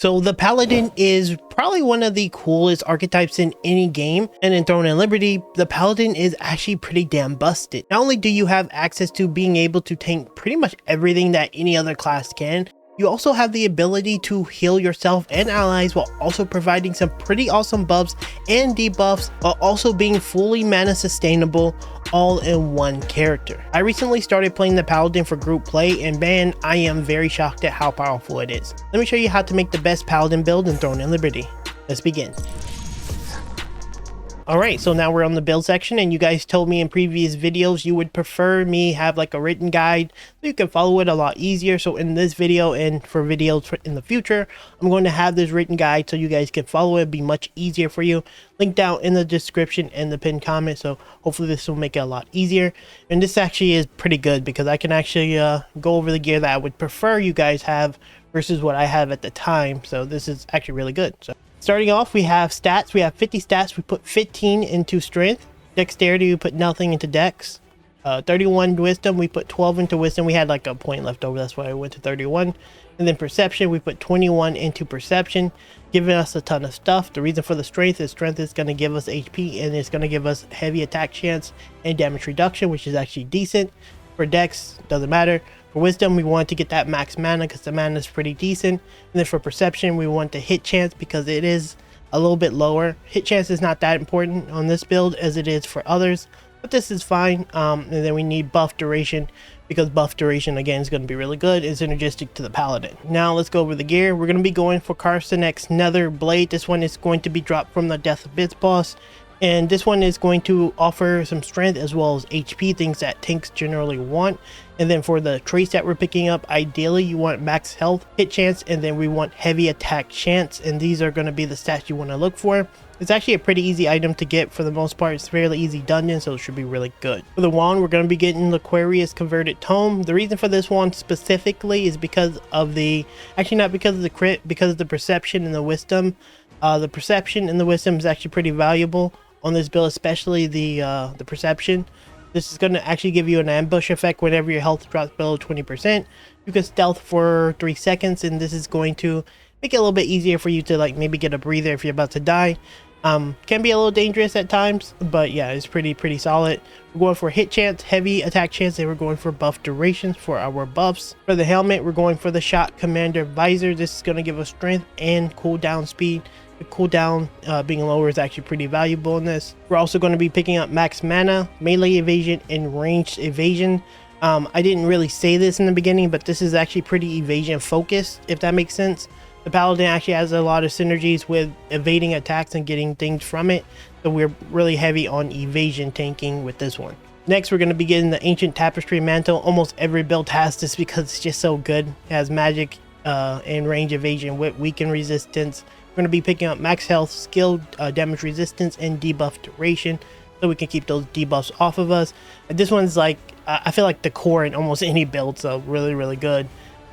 So the Paladin is probably one of the coolest archetypes in any game, and in Throne and Liberty, the Paladin is actually pretty damn busted. Not only do you have access to being able to tank pretty much everything that any other class can, you also have the ability to heal yourself and allies while also providing some pretty awesome buffs and debuffs, while also being fully mana sustainable all in one character. I recently started playing the Paladin for group play, and man, I am very shocked at how powerful it is. Let me show you how to make the best Paladin build in Throne and Liberty. Let's begin. Alright, so now we're on the build section, and you guys told me in previous videos you would prefer me have like a written guide so you can follow it a lot easier. So in this video and for videos in the future, I'm going to have this written guide so you guys can follow it, be much easier for you. Link down in the description and the pinned comment, so hopefully this will make it a lot easier. And this actually is pretty good because I can actually go over the gear that I would prefer you guys have versus what I have at the time. So this is actually really good. So starting off, we have stats. We have 50 stats. We put 15 into strength. Dexterity, we put nothing into dex. 31 wisdom, we put 12 into wisdom. We had like a point left over, that's why I went to 31. And then perception, we put 21 into perception, giving us a ton of stuff. The reason for the strength is going to give us HP, and it's going to give us heavy attack chance and damage reduction, which is actually decent. For dex, doesn't matter. For wisdom, we want to get that max mana because the mana is pretty decent. And then for perception, we want the hit chance because it is a little bit lower. Hit chance is not that important on this build as it is for others, but this is fine. And then we need buff duration because buff duration again is going to be really good. It's synergistic to the Paladin. Now let's go over the gear. We're going to be going for Carcinex's Nether Blade. This one is going to be dropped from the Death Abyss boss. And this one is going to offer some strength as well as HP, things that tanks generally want. And then for the traits that we're picking up, ideally you want max health, hit chance, and then we want heavy attack chance. And these are going to be the stats you want to look for. It's actually a pretty easy item to get for the most part. It's a fairly easy dungeon, so it should be really good. For the wand, we're going to be getting the Aquarius Converted Tome. The reason for this wand specifically is because of the, actually not because of the crit, because of the perception and the wisdom. The perception and the wisdom is actually pretty valuable on this build, especially the perception. This is going to actually give you an ambush effect whenever your health drops below 20%. You can stealth for 3 seconds, and this is going to make it a little bit easier for you to like maybe get a breather if you're about to die. Can be a little dangerous at times, but yeah, it's pretty solid. We're going for hit chance, heavy attack chance, and we're going for buff durations for our buffs. For the helmet, we're going for the Shot Commander Visor. This is going to give us strength and cooldown speed. The cooldown being lower is actually pretty valuable in this. We're also going to be picking up max mana, melee evasion, and ranged evasion. I didn't really say this in the beginning, but this is actually pretty evasion focused, if that makes sense. The Paladin actually has a lot of synergies with evading attacks and getting things from it, so we're really heavy on evasion tanking with this one. Next, we're going to be getting the Ancient Tapestry Mantle. Almost every build has this because it's just so good. It has magic and range evasion with weaken resistance. We're going to be picking up max health, skill, damage resistance, and debuff duration, so we can keep those debuffs off of us. And this one's like, I feel like the core in almost any build, so really good.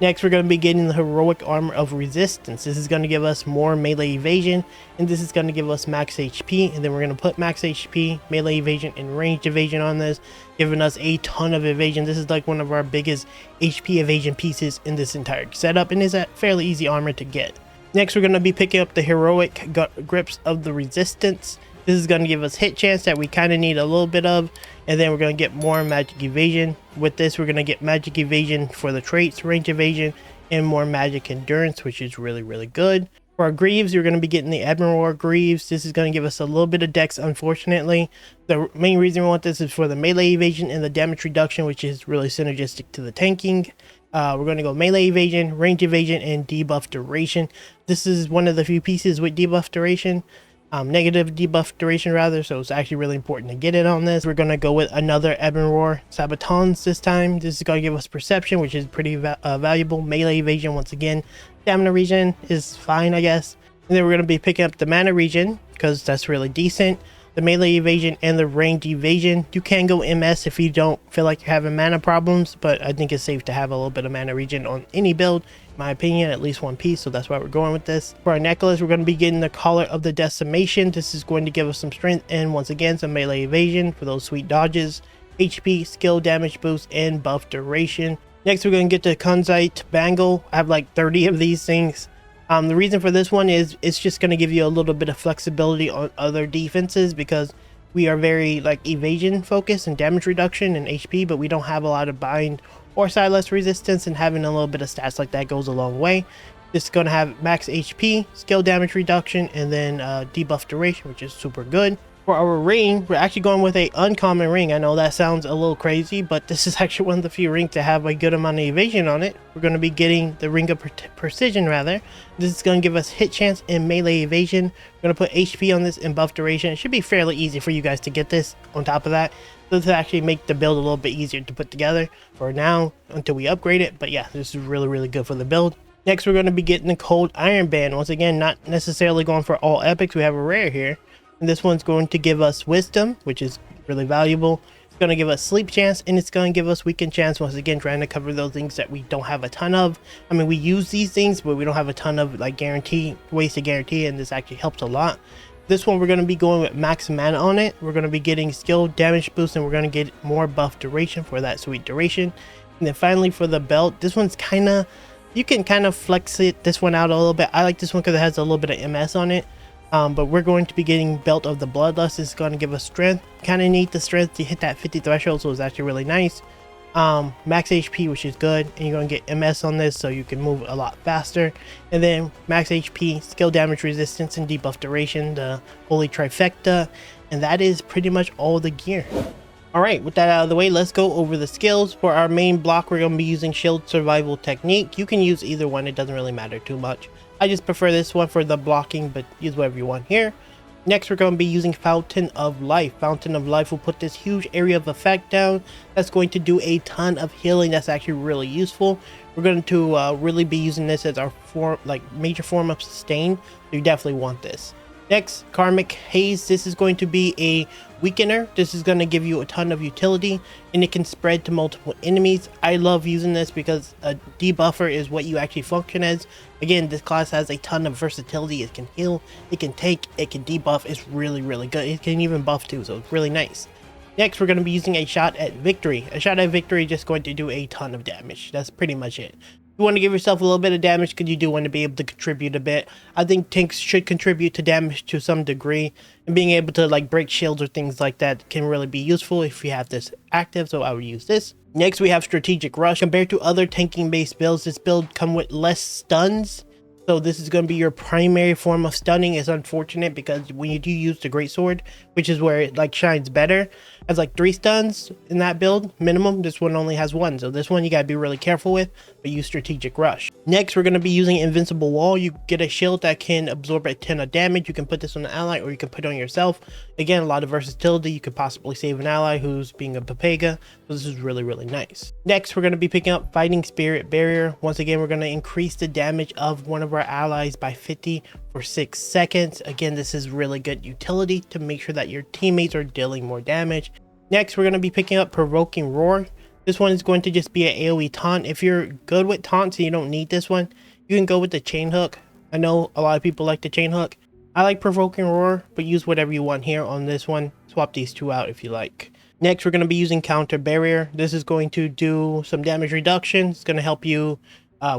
Next, we're going to be getting the Heroic Armor of Resistance. This is going to give us more melee evasion, and this is going to give us max HP, and then we're going to put max HP, melee evasion, and ranged evasion on this, giving us a ton of evasion. This is like one of our biggest HP evasion pieces in this entire setup, and is a fairly easy armor to get. Next, we're going to be picking up the Heroic Grips of the Resistance. This is going to give us hit chance that we kind of need a little bit of, and then we're going to get more magic evasion. With this, we're going to get magic evasion for the traits, range evasion, and more magic endurance, which is really good. For our Greaves, you're going to be getting the Admiral Greaves. This is going to give us a little bit of dex, unfortunately. The main reason we want this is for the melee evasion and the damage reduction, which is really synergistic to the tanking. We're going to go melee evasion, range evasion, and debuff duration. This is one of the few pieces with debuff duration. Negative debuff duration rather, so it's actually really important to get it on this. We're going to go with another Ebonroar Sabatons this time. This is going to give us perception, which is pretty valuable. Melee evasion once again. Stamina regen is fine, I guess. And then we're going to be picking up the mana regen because that's really decent. The melee evasion and the ranged evasion. You can go MS if you don't feel like you're having mana problems, but I think it's safe to have a little bit of mana regen on any build, in my opinion, at least one piece, so that's why we're going with this. For our necklace, we're going to be getting the Collar of the Decimation. This is going to give us some strength and once again some melee evasion for those sweet dodges, HP, skill damage boost, and buff duration. Next, we're going to get the Kunzite Bangle. I have like 30 of these things. The reason for this one is it's just going to give you a little bit of flexibility on other defenses, because we are very like evasion focused and damage reduction and HP, but we don't have a lot of bind or sideless resistance, and having a little bit of stats like that goes a long way. This is going to have max HP, skill damage reduction, and then debuff duration, which is super good. For our ring, we're actually going with a uncommon ring. I know that sounds a little crazy, but this is actually one of the few rings to have a good amount of evasion on it. We're going to be getting the ring of precision rather. This is going to give us hit chance and melee evasion. We're going to put HP on this and buff duration. It should be fairly easy for you guys to get this on top of that. This will actually make the build a little bit easier to put together for now until we upgrade it. But yeah, this is really good for the build. Next, we're going to be getting the Cold Iron Band. Once again, not necessarily going for all epics. We have a rare here. And this one's going to give us wisdom, which is really valuable. It's going to give us sleep chance, and it's going to give us weaken chance. Once again, trying to cover those things that we don't have a ton of. I mean, we use these things, but we don't have a ton of like ways to guarantee, and this actually helps a lot. This one, we're going to be going with max mana on it. We're going to be getting skill damage boost, and we're going to get more buff duration for that sweet duration. And then finally for the belt, this one's kind of, you can kind of flex this one out a little bit. I like this one because it has a little bit of MS on it. But we're going to be getting Belt of the Bloodlust. It's going to give us strength. Kind of need the strength to hit that 50 threshold, so it's actually really nice. Max HP, which is good, and you're going to get MS on this, so you can move a lot faster. And then max HP, skill damage resistance, and debuff duration, the holy trifecta. And that is pretty much all the gear. Alright, with that out of the way, let's go over the skills. For our main block, we're going to be using Shield Survival Technique. You can use either one, it doesn't really matter too much. I just prefer this one for the blocking, but use whatever you want here. Next, we're going to be using Fountain of Life. Fountain of Life will put this huge area of effect down. That's going to do a ton of healing. That's actually really useful. We're going to really be using this as our major form of sustain. So you definitely want this. Next, Karmic Haze. This is going to be a weakener. This is going to give you a ton of utility, and it can spread to multiple enemies. I love using this because a debuffer is what you actually function as. Again, this class has a ton of versatility. It can heal, it can take, it can debuff. It's really good. It can even buff too, so it's really nice. Next, we're going to be using a Shot at Victory. A Shot at Victory is just going to do a ton of damage. That's pretty much it. You want to give yourself a little bit of damage because you do want to be able to contribute a bit. I think tanks should contribute to damage to some degree, and being able to like break shields or things like that can really be useful if you have this active, so I would use this. Next, we have Strategic Rush. Compared to other tanking based builds, this build comes with less stuns, so this is going to be your primary form of stunning. It's unfortunate because when you do use the Greatsword, which is where it like shines better, has like 3 stuns in that build minimum. This one only has 1, so this one you gotta be really careful with, but use Strategic Rush. Next, we're going to be using Invincible Wall. You get a shield that can absorb a ton of damage. You can put this on an ally, or you can put it on yourself. Again, a lot of versatility. You could possibly save an ally who's being a Papega, so this is really nice. Next, we're going to be picking up Fighting Spirit Barrier. Once again, we're going to increase the damage of one of our allies by 50 for 6 seconds. Again, this is really good utility to make sure that your teammates are dealing more damage. Next, we're going to be picking up Provoking Roar. This one is going to just be an AoE taunt. If you're good with taunts and you don't need this one, you can go with the Chain Hook. I know a lot of people like the Chain Hook. I like Provoking Roar, but use whatever you want here on this one. Swap these two out if you like. Next, we're going to be using Counter Barrier. This is going to do some damage reduction. It's going to help you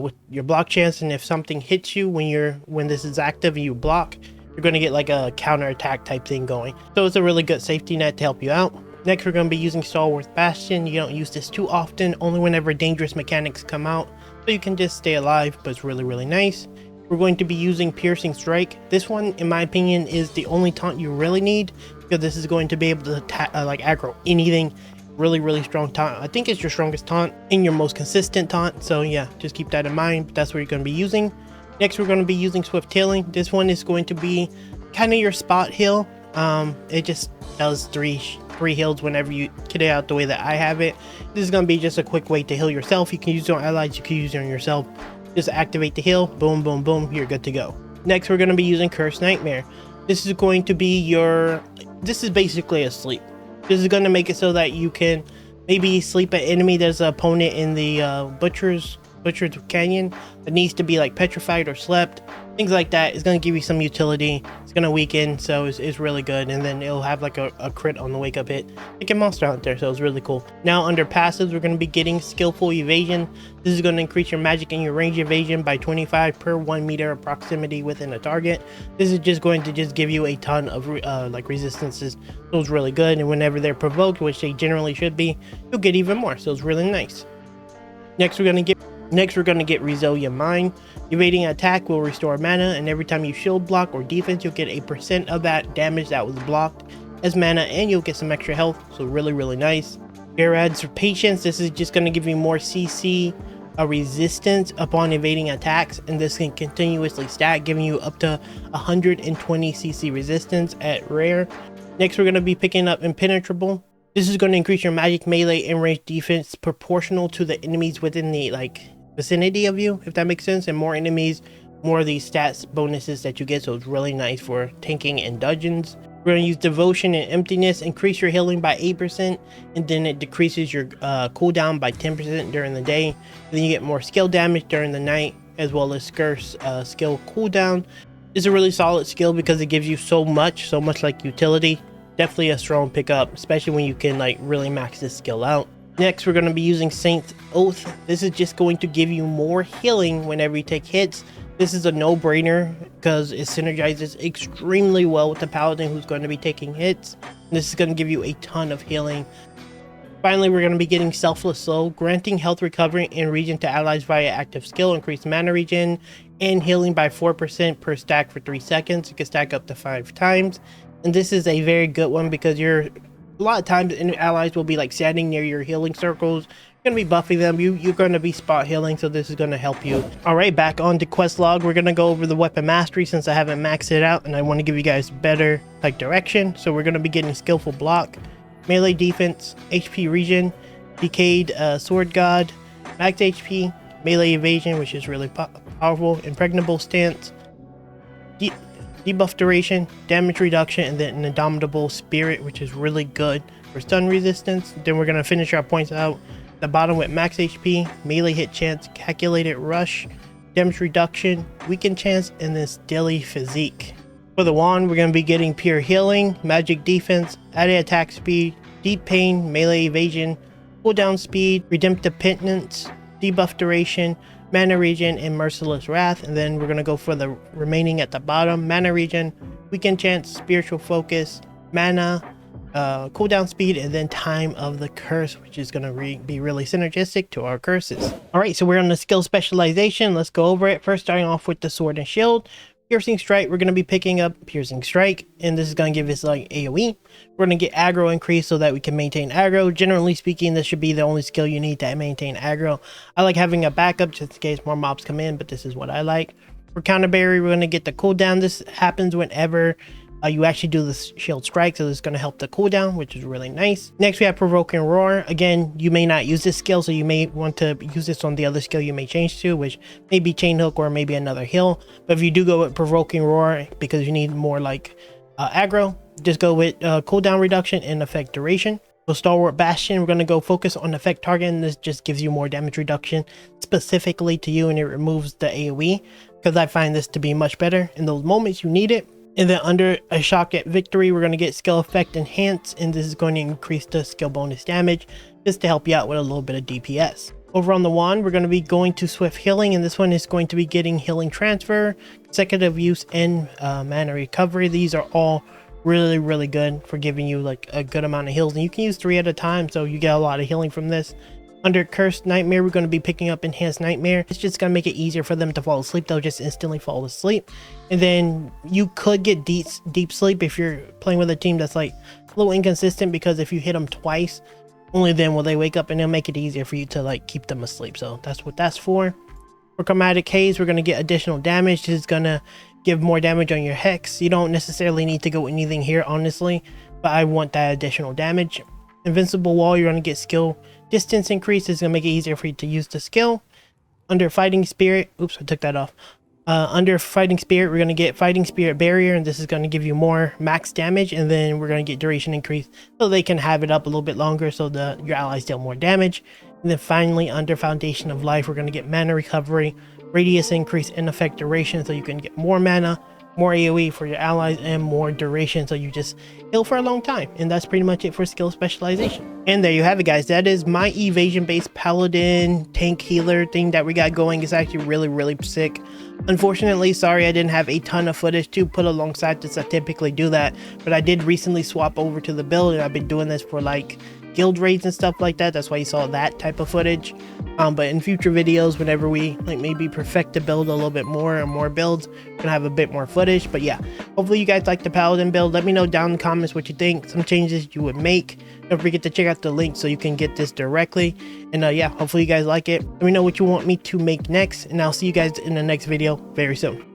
with your block chance, and if something hits you when this is active and you block, you're going to get like a counter attack type thing going. So it's a really good safety net to help you out. Next, we're going to be using Stalwart Bastion. You don't use this too often, only whenever dangerous mechanics come out, so you can just stay alive, but it's really nice. We're going to be using Piercing Strike. This one, in my opinion, is the only taunt you really need, because this is going to be able to like aggro anything. Really strong taunt. I think it's your strongest taunt and your most consistent taunt, so yeah, just keep that in mind. But that's what you're going to be using. Next, we're going to be using Swift Healing. This one is going to be kind of your spot heal. It just does three heals whenever you get it out the way that I have it. This is going to be just a quick way to heal yourself. You can use it on allies, you can use it on yourself. Just activate the heal, boom, you're good to go. Next, we're going to be using Cursed Nightmare. This is going to be this is basically a sleep. This is going to make it so that you can maybe sleep an enemy. There's an opponent in the Butcher's Canyon that needs to be like petrified or slept. Things like that is going to give you some utility. It's gonna weaken, so it's really good. And then it'll have like a crit on the wake up hit, like a Monster Hunter, so it's really cool. Now under passives, we're gonna be getting Skillful Evasion. This is gonna increase your magic and your range evasion by 25 per 1 meter of proximity within a target. This is just going to just give you a ton of like resistances, so it's really good. And whenever they're provoked, which they generally should be, you'll get even more, so it's really nice. Next we're gonna get Resilient Mind. Evading attack will restore mana, and every time you shield block or defense, you'll get a % of that damage that was blocked as mana, and you'll get some extra health, so really nice. Here adds for Patience. This is just gonna give you more CC resistance upon evading attacks, and this can continuously stack, giving you up to 120 CC resistance at rare. Next we're gonna be picking up Impenetrable. This is going to increase your magic, melee, and range defense proportional to the enemies within the vicinity of you, if that makes sense. And more enemies, more of these stats bonuses that you get, so it's really nice for tanking and dungeons. We're going to use Devotion and Emptiness, increase your healing by 8%, and then it decreases your cooldown by 10% during the day. And then you get more skill damage during the night, as well as Scarce skill cooldown. It's a really solid skill because it gives you so much like utility. Definitely a strong pickup, especially when you can really max this skill out. Next, we're going to be using Saint's Oath. This is just going to give you more healing whenever you take hits. This is a no-brainer because it synergizes extremely well with the Paladin who's going to be taking hits. This is going to give you a ton of healing. Finally, we're going to be getting Selfless Soul, granting health recovery and regen to allies via active skill, increase mana regen, and healing by 4% per stack for 3 seconds. You can stack up to 5 times. And this is a very good one because a lot of times allies will be standing near your healing circles. You're going to be buffing them. You're going to be spot healing, so this is going to help you. All right, back on to quest log. We're going to go over the weapon mastery since I haven't maxed it out, and I want to give you guys better direction. So we're going to be getting Skillful Block, melee defense, HP regen, decayed sword god, max HP, melee evasion, which is really powerful, impregnable stance, debuff duration, damage reduction, and then an Indomitable Spirit, which is really good for stun resistance. Then we're going to finish our points out at the bottom with max HP, melee hit chance, calculated rush, damage reduction, weaken chance, and this daily physique. For the wand, we're going to be getting pure healing, magic defense, added attack speed, deep pain, melee evasion, cooldown speed, redemptive penitence, debuff duration, mana regen, and merciless wrath. And then we're going to go for the remaining at the bottom: mana regen, weaken chance, spiritual focus, mana, cooldown speed, and then time of the curse, which is going to be really synergistic to our curses. All right, so we're on the skill specialization. Let's go over it. First, starting off with the sword and shield. Piercing Strike, we're going to be picking up Piercing Strike, and this is going to give us AoE. We're going to get aggro increase so that we can maintain aggro. Generally speaking, this should be the only skill you need to maintain aggro. I like having a backup just in case more mobs come in, but this is what I like. For Counter Barrier, we're going to get the cooldown. This happens whenever you actually do the shield strike, so this is going to help the cooldown, which is really nice. Next, we have Provoking Roar. Again, you may not use this skill, so you may want to use this on the other skill you may change to, which may be Chain Hook or maybe another heal. But if you do go with Provoking Roar because you need more aggro, just go with cooldown reduction and effect duration. For Stalwart Bastion, we're going to go focus on effect target, and this just gives you more damage reduction specifically to you, and it removes the AoE because I find this to be much better in those moments you need it. And then under a Shock at Victory, we're going to get Skill Effect Enhance, and this is going to increase the skill bonus damage just to help you out with a little bit of DPS. Over on the wand, we're going to be going to Swift Healing, and this one is going to be getting Healing Transfer, Consecutive Use, and Mana Recovery. These are all really good for giving you a good amount of heals, and you can use 3 at a time, so you get a lot of healing from this. Under Cursed Nightmare, we're going to be picking up Enhanced Nightmare. It's just going to make it easier for them to fall asleep. They'll just instantly fall asleep. And then you could get deep sleep if you're playing with a team that's a little inconsistent, because if you hit them twice, only then will they wake up, and it'll make it easier for you to keep them asleep. So that's what that's for. For Chromatic Haze, we're going to get additional damage. This is going to give more damage on your Hex. You don't necessarily need to go with anything here, honestly, but I want that additional damage. Invincible Wall, you're going to get skill distance increase. Is going to make it easier for you to use the skill. Under Fighting Spirit, oops, I took that off. Under Fighting Spirit, we're going to get Fighting Spirit Barrier, and this is going to give you more max damage, and then we're going to get duration increase so they can have it up a little bit longer so your allies deal more damage. And then finally, under Foundation of Life, we're going to get mana recovery, radius increase, and effect duration so you can get more mana, more AoE for your allies, and more duration, so you just heal for a long time. And that's pretty much it for skill specialization. And there you have it, guys. That is my evasion based paladin tank healer thing that we got going. It's actually really sick. Unfortunately, sorry I didn't have a ton of footage to put alongside this. I typically do that, but I did recently swap over to the build, and I've been doing this for like guild raids and stuff like that. That's why you saw that type of footage. But in future videos, whenever we like maybe perfect the build a little bit more or more builds, we're gonna have a bit more footage. But yeah, hopefully you guys like the paladin build. Let me know down in the comments what you think, some changes you would make. Don't forget to check out the link so you can get this directly. And yeah, hopefully you guys like it. Let me know what you want me to make next, and I'll see you guys in the next video very soon.